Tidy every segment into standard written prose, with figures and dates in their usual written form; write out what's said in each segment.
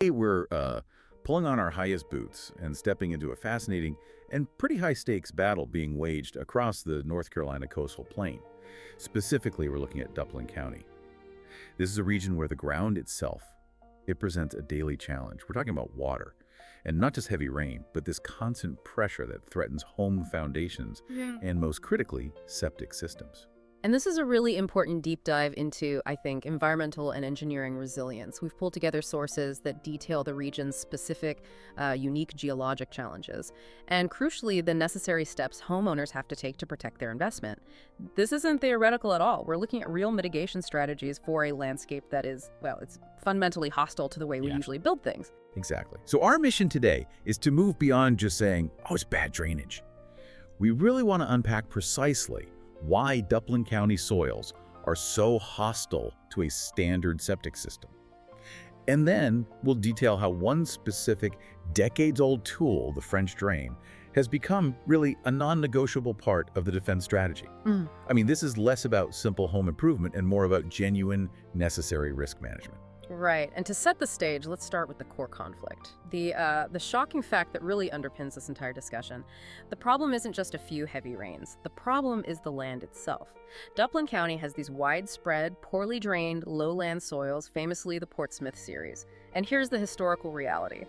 Today we're pulling on our highest boots and stepping into a fascinating and pretty high-stakes battle being waged across the North Carolina coastal plain. Specifically, we're looking at Duplin County. This is a region where the ground itself, it presents a daily challenge. We're talking about water, and not just heavy rain, but this constant pressure that threatens home foundations and, most critically, septic systems. And this is a really important deep dive into, I think, environmental and engineering resilience. We've pulled together sources that detail the region's specific, unique geologic challenges, and crucially, the necessary steps homeowners have to take to protect their investment. This isn't theoretical at all. We're looking at real mitigation strategies for a landscape that is, well, it's fundamentally hostile to the way we usually build things. Exactly. So our mission today is to move beyond just saying, oh, it's bad drainage. We really want to unpack precisely why Duplin County soils are so hostile to a standard septic system. And then we'll detail how one specific decades-old tool, the French drain, has become really a non-negotiable part of the defense strategy. I mean, this is less about simple home improvement and more about genuine, necessary risk management. Right, and to set the stage, let's start with the core conflict. The shocking fact that really underpins this entire discussion. The problem isn't just a few heavy rains. The problem is the land itself. Duplin County has these widespread, poorly drained, lowland soils, famously the Portsmouth series. And here's the historical reality.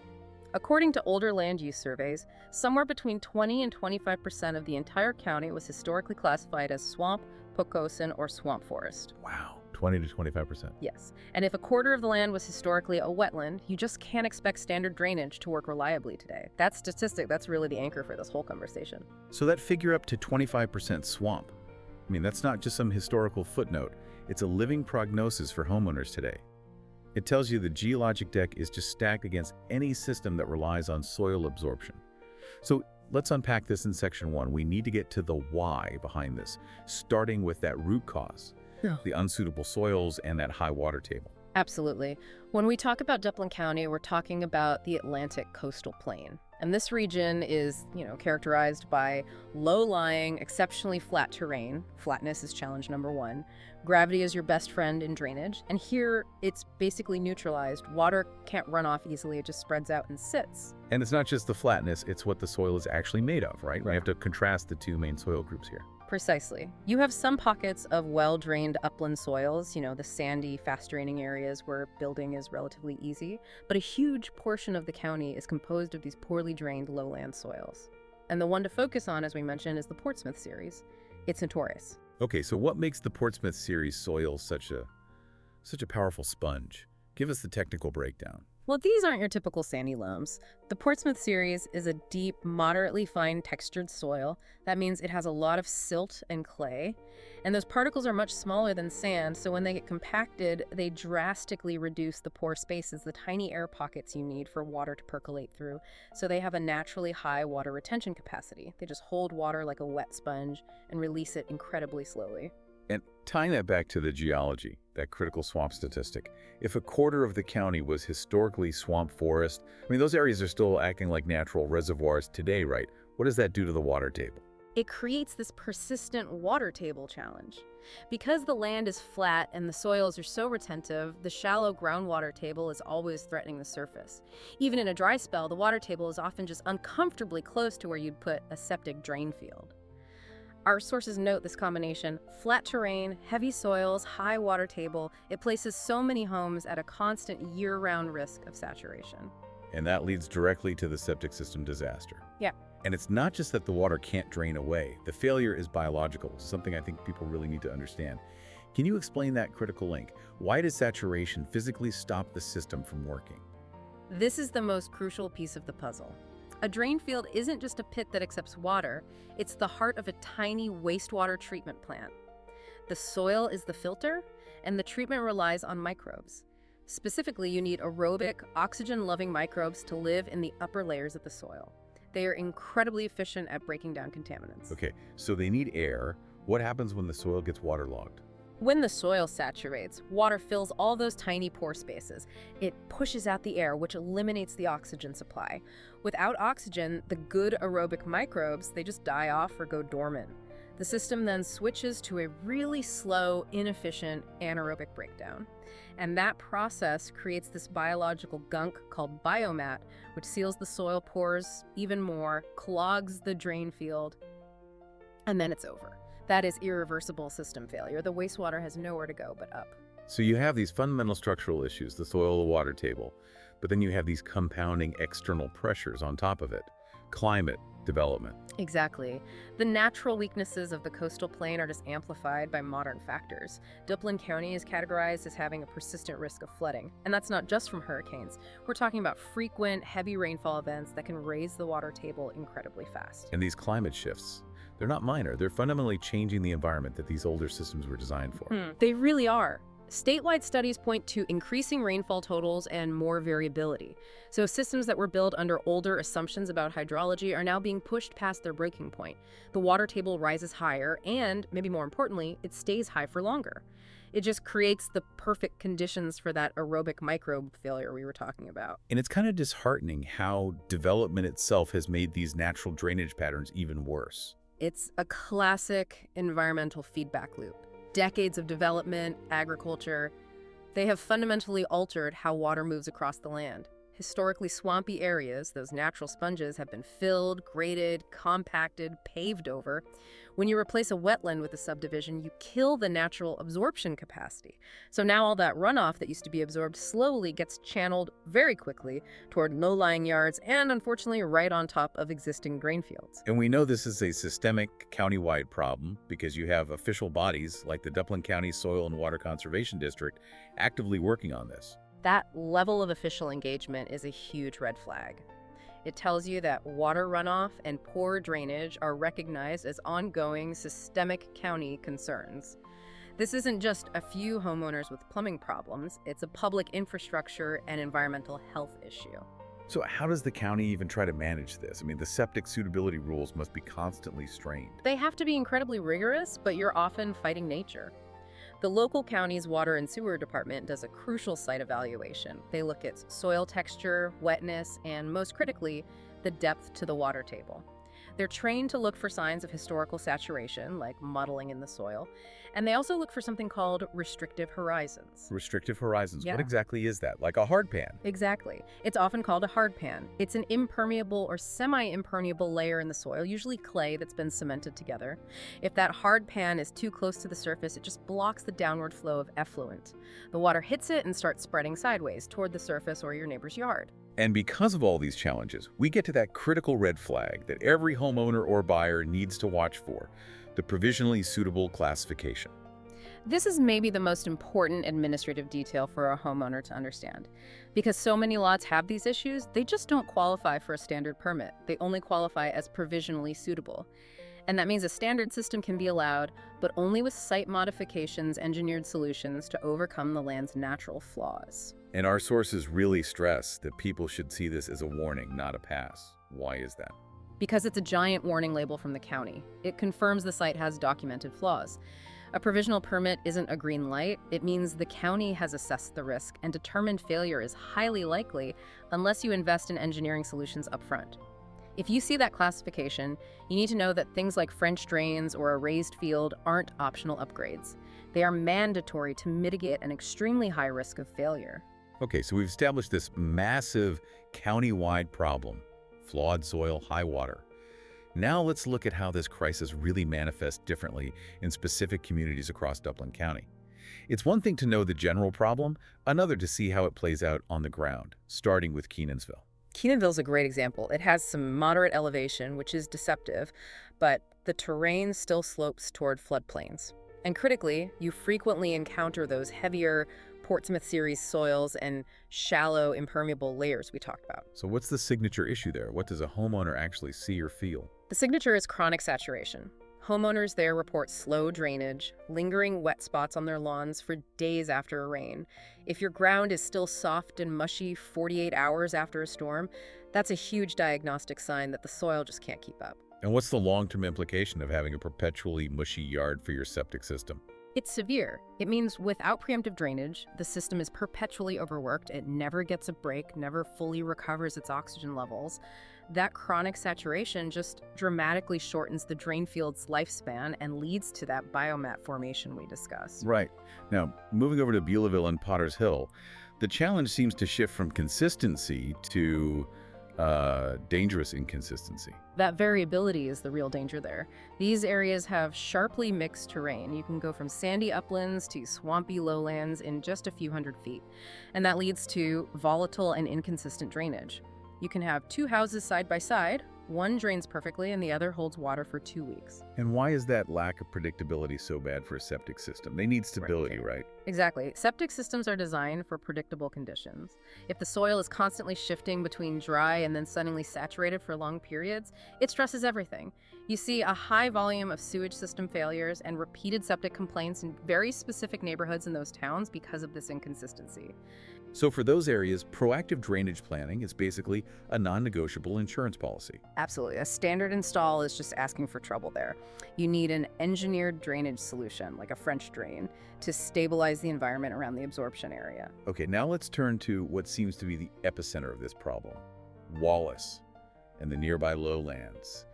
According to older land use surveys, somewhere between 20 and 25% of the entire county was historically classified as swamp, pocosin, or swamp forest. Wow. 20 to 25%. Yes. And if a quarter of the land was historically a wetland, you just can't expect standard drainage to work reliably today. That statistic, that's really the anchor for this whole conversation. So that figure up to 25% swamp, I mean, that's not just some historical footnote. It's a living prognosis for homeowners today. It tells you the geologic deck is just stacked against any system that relies on soil absorption. So let's unpack this in section 1. We need to get to the why behind this, starting with that root cause. The unsuitable soils and that high water table. Absolutely. When we talk about Duplin County, we're talking about the Atlantic coastal plain. And this region is, characterized by low-lying, exceptionally flat terrain. Flatness is challenge number 1. Gravity is your best friend in drainage. And here, it's basically neutralized. Water can't run off easily. It just spreads out and sits. And it's not just the flatness, it's what the soil is actually made of, right? We have to contrast the two main soil groups here. Precisely. You have some pockets of well-drained upland soils, the sandy, fast-draining areas where building is relatively easy, but a huge portion of the county is composed of these poorly drained lowland soils. And the one to focus on, as we mentioned, is the Portsmouth series. It's notorious. Okay, so what makes the Portsmouth series soil such a powerful sponge? Give us the technical breakdown. Well, these aren't your typical sandy loams. The Portsmouth series is a deep, moderately fine textured soil. That means it has a lot of silt and clay. And those particles are much smaller than sand, so when they get compacted, they drastically reduce the pore spaces, the tiny air pockets you need for water to percolate through. So they have a naturally high water retention capacity. They just hold water like a wet sponge and release it incredibly slowly. And tying that back to the geology, that critical swamp statistic, if a quarter of the county was historically swamp forest, I mean, those areas are still acting like natural reservoirs today, right? What does that do to the water table? It creates this persistent water table challenge. Because the land is flat and the soils are so retentive, the shallow groundwater table is always threatening the surface. Even in a dry spell, the water table is often just uncomfortably close to where you'd put a septic drain field. Our sources note this combination: flat terrain, heavy soils, high water table. It places so many homes at a constant year-round risk of saturation. And that leads directly to the septic system disaster. Yeah. And it's not just that the water can't drain away. The failure is biological, something I think people really need to understand. Can you explain that critical link? Why does saturation physically stop the system from working? This is the most crucial piece of the puzzle. A drain field isn't just a pit that accepts water, it's the heart of a tiny wastewater treatment plant. The soil is the filter, and the treatment relies on microbes. Specifically, you need aerobic, oxygen-loving microbes to live in the upper layers of the soil. They are incredibly efficient at breaking down contaminants. Okay, so they need air. What happens when the soil gets waterlogged? When the soil saturates, water fills all those tiny pore spaces. It pushes out the air, which eliminates the oxygen supply. Without oxygen, the good aerobic microbes, they just die off or go dormant. The system then switches to a really slow, inefficient anaerobic breakdown. And that process creates this biological gunk called biomat, which seals the soil pores even more, clogs the drain field, and then it's over. That is irreversible system failure. The wastewater has nowhere to go but up. So you have these fundamental structural issues, the soil, the water table, but then you have these compounding external pressures on top of it. Climate, development. Exactly. The natural weaknesses of the coastal plain are just amplified by modern factors. Duplin County is categorized as having a persistent risk of flooding, and that's not just from hurricanes. We're talking about frequent, heavy rainfall events that can raise the water table incredibly fast. And these climate shifts, they're not minor. They're fundamentally changing the environment that these older systems were designed for. They really are. Statewide studies point to increasing rainfall totals and more variability. So systems that were built under older assumptions about hydrology are now being pushed past their breaking point. The water table rises higher and, maybe more importantly, it stays high for longer. It just creates the perfect conditions for that aerobic microbe failure we were talking about. And it's kind of disheartening how development itself has made these natural drainage patterns even worse. It's a classic environmental feedback loop. Decades of development, agriculture, they have fundamentally altered how water moves across the land. Historically swampy areas, those natural sponges, have been filled, graded, compacted, paved over. When you replace a wetland with a subdivision, you kill the natural absorption capacity. So now all that runoff that used to be absorbed slowly gets channeled very quickly toward low-lying yards and, unfortunately, right on top of existing grain fields. And we know this is a systemic, county-wide problem because you have official bodies like the Duplin County Soil and Water Conservation District actively working on this. That level of official engagement is a huge red flag. It tells you that water runoff and poor drainage are recognized as ongoing systemic county concerns. This isn't just a few homeowners with plumbing problems, it's a public infrastructure and environmental health issue. So how does the county even try to manage this? I mean, the septic suitability rules must be constantly strained. They have to be incredibly rigorous, but you're often fighting nature. The local county's water and sewer department does a crucial site evaluation. They look at soil texture, wetness, and most critically, the depth to the water table. They're trained to look for signs of historical saturation, like muddling in the soil, and they also look for something called restrictive horizons. Restrictive horizons, Yeah. What exactly is that? Like a hard pan? Exactly. It's often called a hard pan. It's an impermeable or semi-impermeable layer in the soil, usually clay that's been cemented together. If that hard pan is too close to the surface, it just blocks the downward flow of effluent. The water hits it and starts spreading sideways toward the surface or your neighbor's yard. And because of all these challenges, we get to that critical red flag that every homeowner or buyer needs to watch for, the provisionally suitable classification. This is maybe the most important administrative detail for a homeowner to understand. Because so many lots have these issues, they just don't qualify for a standard permit. They only qualify as provisionally suitable. And that means a standard system can be allowed, but only with site modifications, engineered solutions to overcome the land's natural flaws. And our sources really stress that people should see this as a warning, not a pass. Why is that? Because it's a giant warning label from the county. It confirms the site has documented flaws. A provisional permit isn't a green light. It means the county has assessed the risk and determined failure is highly likely unless you invest in engineering solutions upfront. If you see that classification, you need to know that things like French drains or a raised field aren't optional upgrades. They are mandatory to mitigate an extremely high risk of failure. Okay, so we've established this massive county-wide problem, flawed soil, high water. Now let's look at how this crisis really manifests differently in specific communities across Duplin County. It's one thing to know the general problem, another to see how it plays out on the ground, starting with Kenansville. Kenansville's a great example. It has some moderate elevation, which is deceptive, but the terrain still slopes toward floodplains. And critically, you frequently encounter those heavier Portsmouth series soils and shallow impermeable layers we talked about. So what's the signature issue there? What does a homeowner actually see or feel? The signature is chronic saturation. Homeowners there report slow drainage, lingering wet spots on their lawns for days after a rain. If your ground is still soft and mushy 48 hours after a storm, that's a huge diagnostic sign that the soil just can't keep up. And what's the long-term implication of having a perpetually mushy yard for your septic system? It's severe. It means without preemptive drainage, the system is perpetually overworked. It never gets a break, never fully recovers its oxygen levels. That chronic saturation just dramatically shortens the drain field's lifespan and leads to that biomat formation we discussed. Right. Now, moving over to Beulaville and Potter's Hill, the challenge seems to shift from consistency to dangerous inconsistency. That variability is the real danger there. These areas have sharply mixed terrain. You can go from sandy uplands to swampy lowlands in just a few hundred feet. And that leads to volatile and inconsistent drainage. You can have two houses side by side. One drains perfectly and the other holds water for 2 weeks. And why is that lack of predictability so bad for a septic system? They need stability, right? Exactly. Septic systems are designed for predictable conditions. If the soil is constantly shifting between dry and then suddenly saturated for long periods, it stresses everything. You see a high volume of sewage system failures and repeated septic complaints in very specific neighborhoods in those towns because of this inconsistency. So for those areas, proactive drainage planning is basically a non-negotiable insurance policy. Absolutely. A standard install is just asking for trouble there. You need an engineered drainage solution, like a French drain, to stabilize the environment around the absorption area. Okay, now let's turn to what seems to be the epicenter of this problem, Wallace and the nearby lowlands.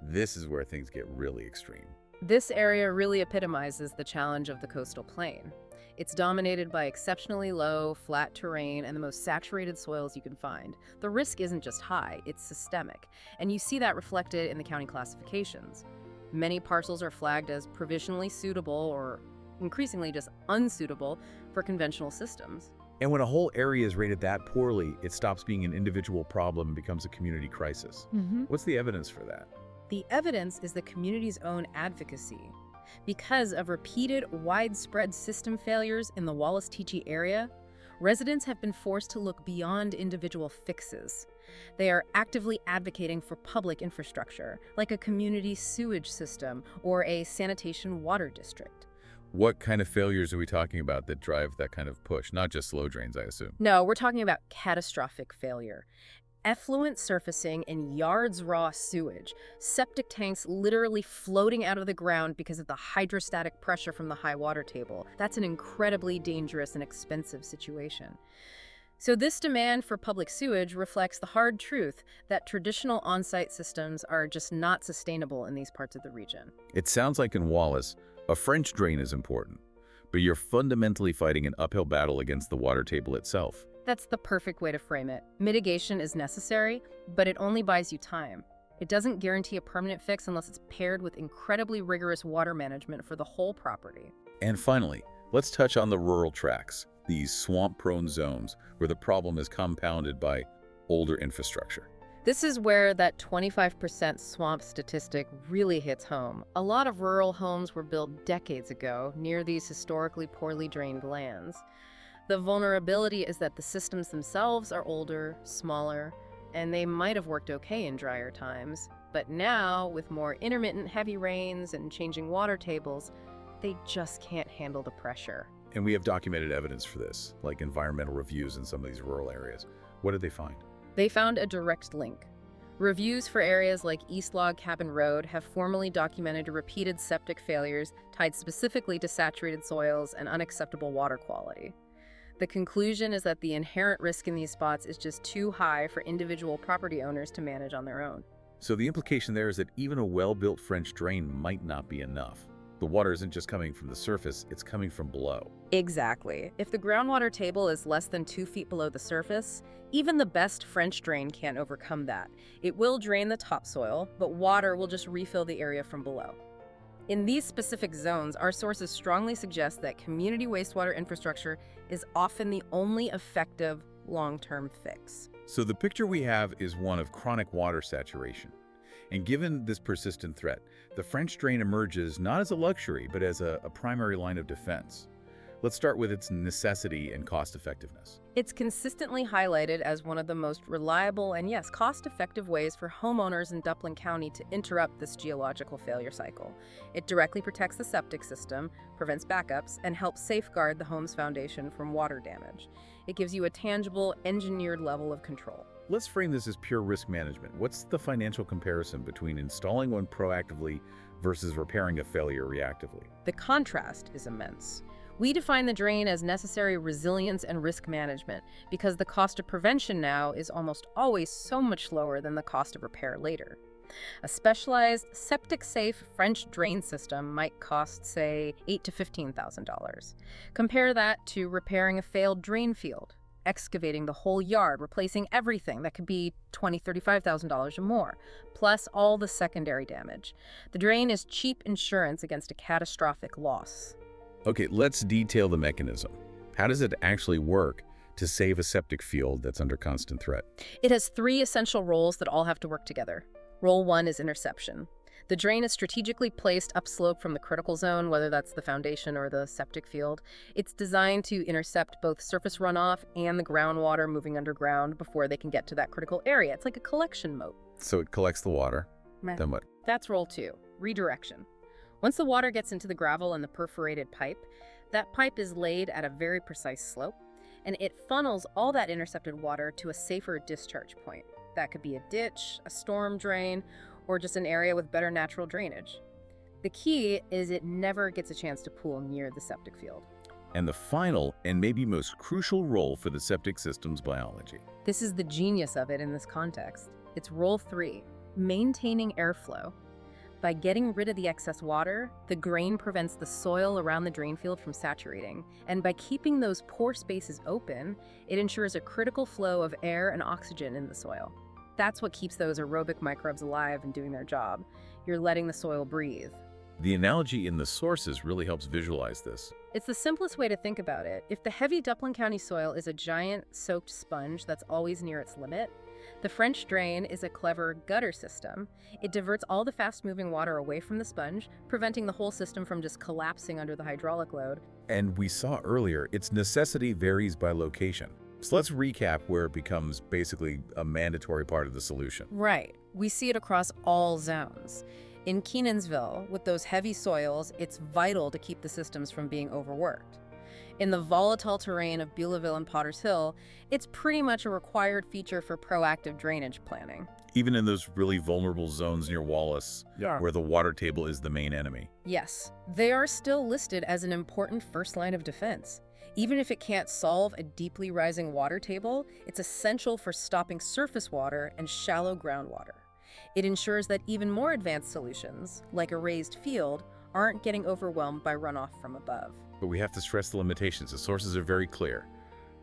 This is where things get really extreme. This area really epitomizes the challenge of the coastal plain. It's dominated by exceptionally low, flat terrain and the most saturated soils you can find. The risk isn't just high, it's systemic, and you see that reflected in the county classifications. Many parcels are flagged as provisionally suitable or increasingly just unsuitable for conventional systems. And when a whole area is rated that poorly, it stops being an individual problem and becomes a community crisis. What's the evidence for that? The evidence is the community's own advocacy. Because of repeated, widespread system failures in the Wallace-Teachey area, residents have been forced to look beyond individual fixes. They are actively advocating for public infrastructure, like a community sewage system or a sanitation water district. What kind of failures are we talking about that drive that kind of push? Not just slow drains, I assume. No, we're talking about catastrophic failure. Effluent surfacing in yards raw sewage, septic tanks literally floating out of the ground because of the hydrostatic pressure from the high water table. That's an incredibly dangerous and expensive situation. So this demand for public sewage reflects the hard truth that traditional on-site systems are just not sustainable in these parts of the region. It sounds like in Wallace, a French drain is important, but you're fundamentally fighting an uphill battle against the water table itself. That's the perfect way to frame it. Mitigation is necessary, but it only buys you time. It doesn't guarantee a permanent fix unless it's paired with incredibly rigorous water management for the whole property. And finally, let's touch on the rural tracts, these swamp-prone zones where the problem is compounded by older infrastructure. This is where that 25% swamp statistic really hits home. A lot of rural homes were built decades ago near these historically poorly drained lands. The vulnerability is that the systems themselves are older, smaller, and they might have worked okay in drier times. But now, with more intermittent heavy rains and changing water tables, they just can't handle the pressure. And we have documented evidence for this, like environmental reviews in some of these rural areas. What did they find? They found a direct link. Reviews for areas like East Log Cabin Road have formally documented repeated septic failures tied specifically to saturated soils and unacceptable water quality. The conclusion is that the inherent risk in these spots is just too high for individual property owners to manage on their own. So the implication there is that even a well-built French drain might not be enough. The water isn't just coming from the surface, it's coming from below. Exactly. If the groundwater table is less than 2 feet below the surface, even the best French drain can't overcome that. It will drain the topsoil, but water will just refill the area from below. In these specific zones, our sources strongly suggest that community wastewater infrastructure is often the only effective long-term fix. So the picture we have is one of chronic water saturation. And given this persistent threat, the French drain emerges not as a luxury, but as a primary line of defense. Let's start with its necessity and cost effectiveness. It's consistently highlighted as one of the most reliable and, yes, cost-effective ways for homeowners in Duplin County to interrupt this geological failure cycle. It directly protects the septic system, prevents backups, and helps safeguard the home's foundation from water damage. It gives you a tangible, engineered level of control. Let's frame this as pure risk management. What's the financial comparison between installing one proactively versus repairing a failure reactively. The contrast is immense. We define the drain as necessary resilience and risk management because the cost of prevention now is almost always so much lower than the cost of repair later. A specialized, septic-safe French drain system might cost, say, $8,000 to $15,000. Compare that to repairing a failed drain field, excavating the whole yard, replacing everything. That could be $20,000 to $35,000 or more, plus all the secondary damage. The drain is cheap insurance against a catastrophic loss. Okay, let's detail the mechanism. How does it actually work to save a septic field that's under constant threat? It has three essential roles that all have to work together. Role 1 is interception. The drain is strategically placed upslope from the critical zone, whether that's the foundation or the septic field. It's designed to intercept both surface runoff and the groundwater moving underground before they can get to that critical area. It's like a collection moat. So it collects the water. Then what? That's role 2, redirection. Once the water gets into the gravel and the perforated pipe, that pipe is laid at a very precise slope, and it funnels all that intercepted water to a safer discharge point. That could be a ditch, a storm drain, or just an area with better natural drainage. The key is it never gets a chance to pool near the septic field. And the final and maybe most crucial role for the septic system's biology. This is the genius of it in this context. It's role 3, maintaining airflow. By getting rid of the excess water, the grain prevents the soil around the drain field from saturating. And by keeping those pore spaces open, it ensures a critical flow of air and oxygen in the soil. That's what keeps those aerobic microbes alive and doing their job. You're letting the soil breathe. The analogy in the sources really helps visualize this. It's the simplest way to think about it. If the heavy Duplin County soil is a giant soaked sponge that's always near its limit, the French drain is a clever gutter system. It diverts all the fast-moving water away from the sponge, preventing the whole system from just collapsing under the hydraulic load. And we saw earlier, its necessity varies by location. So let's recap where it becomes basically a mandatory part of the solution. Right. We see it across all zones. In Kenansville, with those heavy soils, it's vital to keep the systems from being overworked. In the volatile terrain of Beulaville and Potter's Hill, it's pretty much a required feature for proactive drainage planning. Even in those really vulnerable zones near Wallace, Yeah. where the water table is the main enemy. Yes, they are still listed as an important first line of defense. Even if it can't solve a deeply rising water table, it's essential for stopping surface water and shallow groundwater. It ensures that even more advanced solutions, like a raised field, aren't getting overwhelmed by runoff from above. But we have to stress the limitations. The sources are very clear.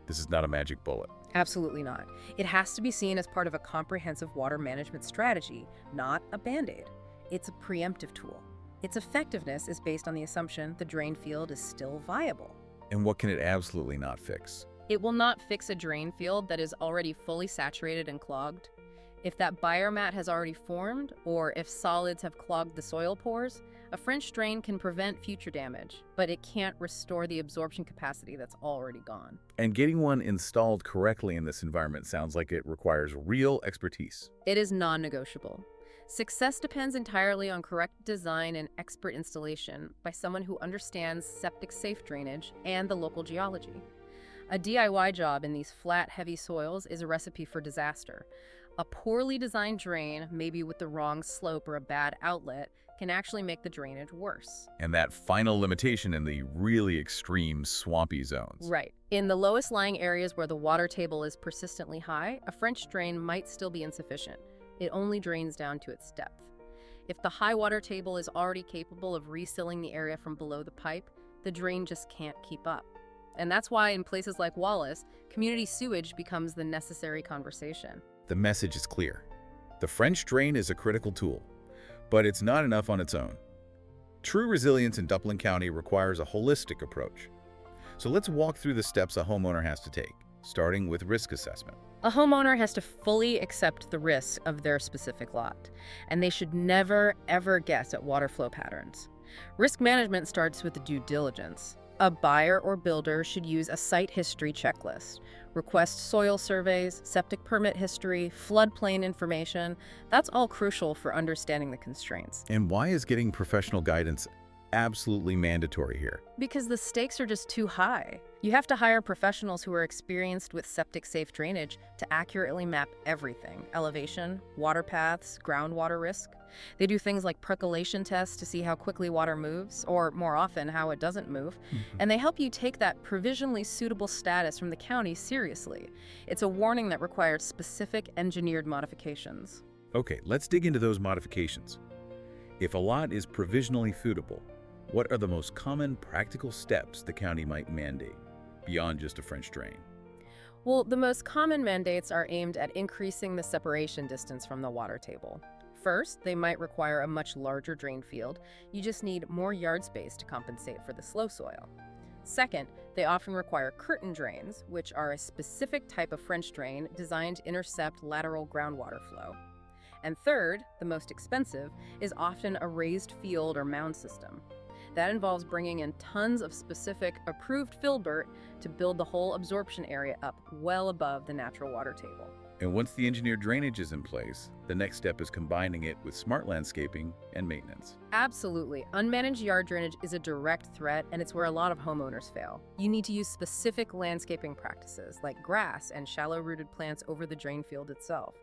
This is not a magic bullet. Absolutely not. It has to be seen as part of a comprehensive water management strategy, not a Band-Aid. It's a preemptive tool. Its effectiveness is based on the assumption the drain field is still viable. And what can it absolutely not fix? It will not fix a drain field that is already fully saturated and clogged. If that biomat has already formed, or if solids have clogged the soil pores, a French drain can prevent future damage, but it can't restore the absorption capacity that's already gone. And getting one installed correctly in this environment sounds like it requires real expertise. It is non-negotiable. Success depends entirely on correct design and expert installation by someone who understands septic safe drainage and the local geology. A DIY job in these flat, heavy soils is a recipe for disaster. A poorly designed drain, maybe with the wrong slope or a bad outlet, can actually make the drainage worse. And that final limitation in the really extreme swampy zones. Right. In the lowest lying areas where the water table is persistently high, a French drain might still be insufficient. It only drains down to its depth. If the high water table is already capable of resealing the area from below the pipe, the drain just can't keep up. And that's why in places like Wallace, community sewage becomes the necessary conversation. The message is clear. The French drain is a critical tool, but it's not enough on its own. True resilience in Duplin County requires a holistic approach. So let's walk through the steps a homeowner has to take, starting with risk assessment. A homeowner has to fully accept the risks of their specific lot, and they should never, ever guess at water flow patterns. Risk management starts with due diligence. A buyer or builder should use a site history checklist, request soil surveys, septic permit history, floodplain information. That's all crucial for understanding the constraints. And why is getting professional guidance absolutely mandatory here? Because the stakes are just too high. You have to hire professionals who are experienced with septic-safe drainage to accurately map everything: elevation, water paths, groundwater risk. They do things like percolation tests to see how quickly water moves, or more often, how it doesn't move. And they help you take that provisionally suitable status from the county seriously. It's a warning that requires specific engineered modifications. Okay, let's dig into those modifications. If a lot is provisionally suitable, what are the most common practical steps the county might mandate, beyond just a French drain? Well, the most common mandates are aimed at increasing the separation distance from the water table. First, they might require a much larger drain field. You just need more yard space to compensate for the slow soil. Second, they often require curtain drains, which are a specific type of French drain designed to intercept lateral groundwater flow. And third, the most expensive, is often a raised field or mound system. That involves bringing in tons of specific approved filbert to build the whole absorption area up well above the natural water table. And once the engineered drainage is in place, the next step is combining it with smart landscaping and maintenance. Absolutely. Unmanaged yard drainage is a direct threat, and it's where a lot of homeowners fail. You need to use specific landscaping practices like grass and shallow-rooted plants over the drain field itself.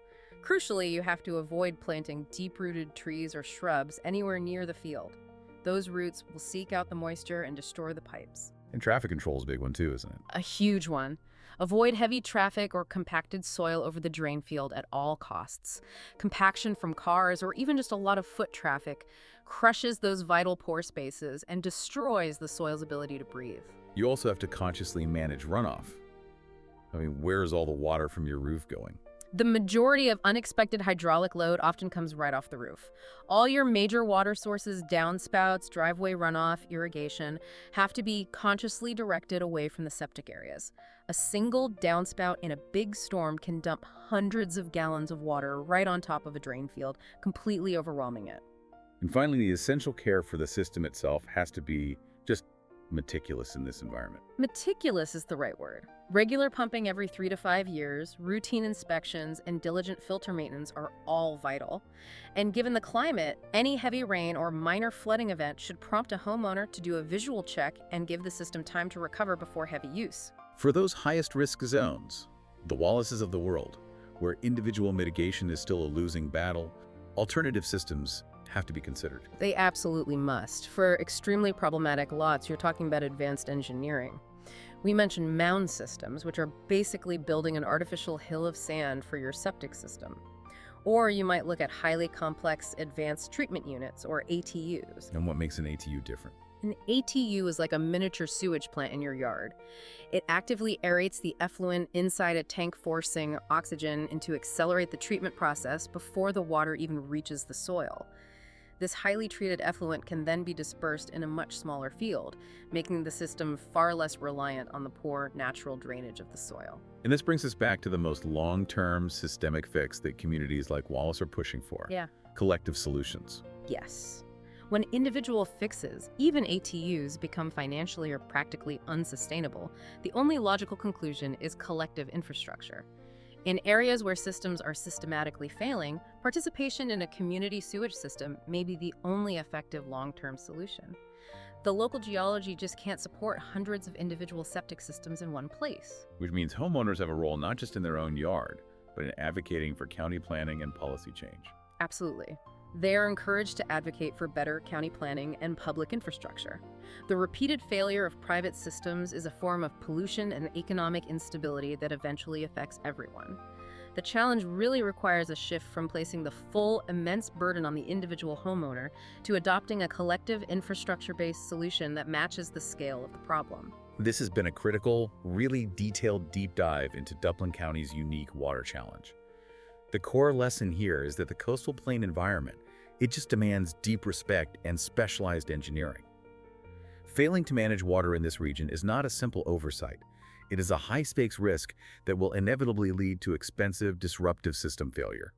Crucially, you have to avoid planting deep-rooted trees or shrubs anywhere near the field. Those roots will seek out the moisture and destroy the pipes. And traffic control is a big one too, isn't it? A huge one. Avoid heavy traffic or compacted soil over the drain field at all costs. Compaction from cars or even just a lot of foot traffic crushes those vital pore spaces and destroys the soil's ability to breathe. You also have to consciously manage runoff. I mean, where is all the water from your roof going? The majority of unexpected hydraulic load often comes right off the roof. All your major water sources, downspouts, driveway runoff, irrigation, have to be consciously directed away from the septic areas. A single downspout in a big storm can dump hundreds of gallons of water right on top of a drain field, completely overwhelming it. And finally, the essential care for the system itself has to be just meticulous in this environment. Meticulous is the right word. Regular pumping every 3 to 5 years, routine inspections, and diligent filter maintenance are all vital. And given the climate, any heavy rain or minor flooding event should prompt a homeowner to do a visual check and give the system time to recover before heavy use. For those highest risk zones, the Wallaces of the world, where individual mitigation is still a losing battle, alternative systems have to be considered. They absolutely must. For extremely problematic lots, you're talking about advanced engineering. We mentioned mound systems, which are basically building an artificial hill of sand for your septic system. Or you might look at highly complex advanced treatment units, or ATUs. And what makes an ATU different? An ATU is like a miniature sewage plant in your yard. It actively aerates the effluent inside a tank, forcing oxygen in to accelerate the treatment process before the water even reaches the soil. This highly treated effluent can then be dispersed in a much smaller field, making the system far less reliant on the poor natural drainage of the soil. And this brings us back to the most long-term systemic fix that communities like Wallace are pushing for. Yeah. Collective solutions. Yes. When individual fixes, even ATUs, become financially or practically unsustainable, the only logical conclusion is collective infrastructure. In areas where systems are systematically failing, participation in a community sewage system may be the only effective long-term solution. The local geology just can't support hundreds of individual septic systems in one place. Which means homeowners have a role not just in their own yard, but in advocating for county planning and policy change. Absolutely. They are encouraged to advocate for better county planning and public infrastructure. The repeated failure of private systems is a form of pollution and economic instability that eventually affects everyone. The challenge really requires a shift from placing the full, immense burden on the individual homeowner to adopting a collective infrastructure-based solution that matches the scale of the problem. This has been a critical, really detailed deep dive into Duplin County's unique water challenge. The core lesson here is that the coastal plain environment, it just demands deep respect and specialized engineering. Failing to manage water in this region is not a simple oversight. It is a high-stakes risk that will inevitably lead to expensive, disruptive system failure.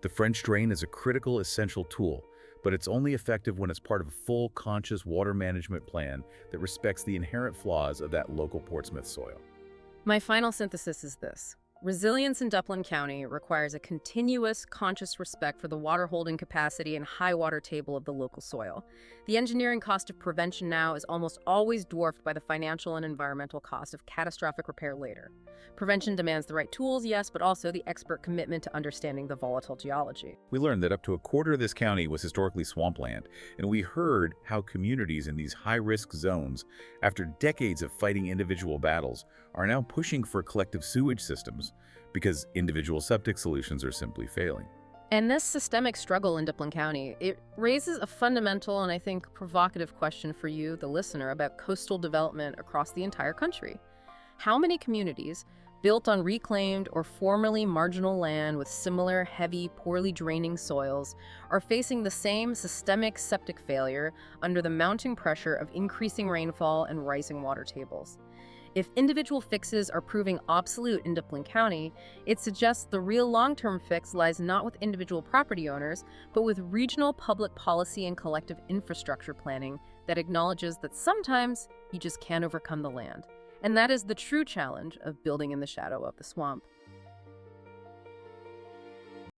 The French drain is a critical, essential tool, but it's only effective when it's part of a full, conscious water management plan that respects the inherent flaws of that local Portsmouth soil. My final synthesis is this. Resilience in Duplin County requires a continuous, conscious respect for the water holding capacity and high water table of the local soil. The engineering cost of prevention now is almost always dwarfed by the financial and environmental cost of catastrophic repair later. Prevention demands the right tools, yes, but also the expert commitment to understanding the volatile geology. We learned that up to a quarter of this county was historically swampland, and we heard how communities in these high-risk zones, after decades of fighting individual battles, are now pushing for collective sewage systems because individual septic solutions are simply failing. And this systemic struggle in Duplin County, it raises a fundamental and I think provocative question for you, the listener, about coastal development across the entire country. How many communities built on reclaimed or formerly marginal land with similar heavy, poorly draining soils are facing the same systemic septic failure under the mounting pressure of increasing rainfall and rising water tables? If individual fixes are proving obsolete in Duplin County, it suggests the real long-term fix lies not with individual property owners, but with regional public policy and collective infrastructure planning that acknowledges that sometimes you just can't overcome the land. And that is the true challenge of building in the shadow of the swamp.